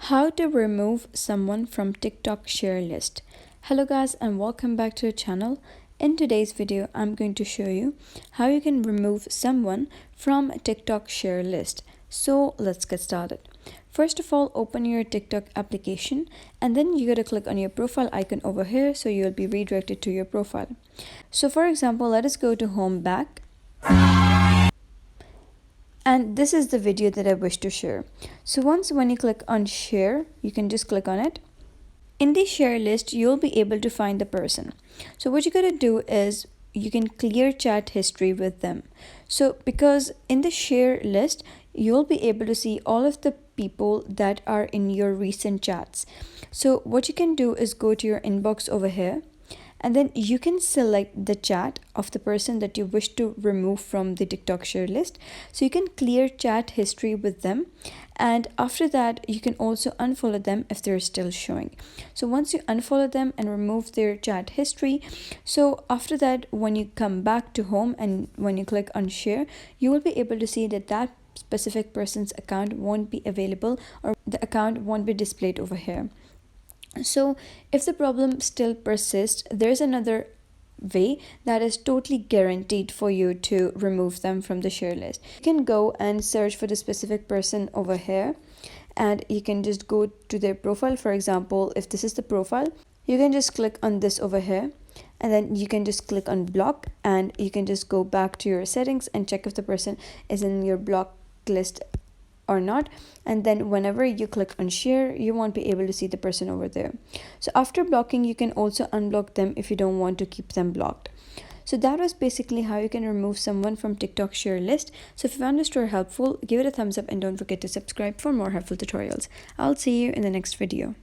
How to remove someone from TikTok share list. Hello guys and welcome back to the channel. In today's video I'm going to show you how you can remove someone from TikTok share list. So let's get started. First of all, open your TikTok application and then you gotta click on your profile icon over here so you'll be redirected to your profile. So for example, let us go to home back. And this is the video that I wish to share. So when you click on share, you can just click on it. In the share list, you'll be able to find the person. So what you gotta do is you can clear chat history with them. So because in the share list, you'll be able to see all of the people that are in your recent chats. So what you can do is go to your inbox over here, and then you can select the chat of the person that you wish to remove from the TikTok share list. So you can clear chat history with them, and after that you can also unfollow them if they're still showing. So once you unfollow them and remove their chat history, so after that when you come back to home and when you click on share, you will be able to see that specific person's account won't be available, or the account won't be displayed over here. So if the problem still persists, there's another way that is totally guaranteed for you to remove them from the share list. You can go and search for the specific person over here, and you can just go to their profile. For example, if this is the profile, you can just click on this over here, and then you can just click on block, and you can just go back to your settings and check if the person is in your block list or not. And then whenever you click on share, you won't be able to see the person over there. So after blocking, you can also unblock them if you don't want to keep them blocked. So that was basically how you can remove someone from TikTok share list. So if you found this tutorial helpful, give it a thumbs up and don't forget to subscribe for more helpful tutorials. I'll see you in the next video.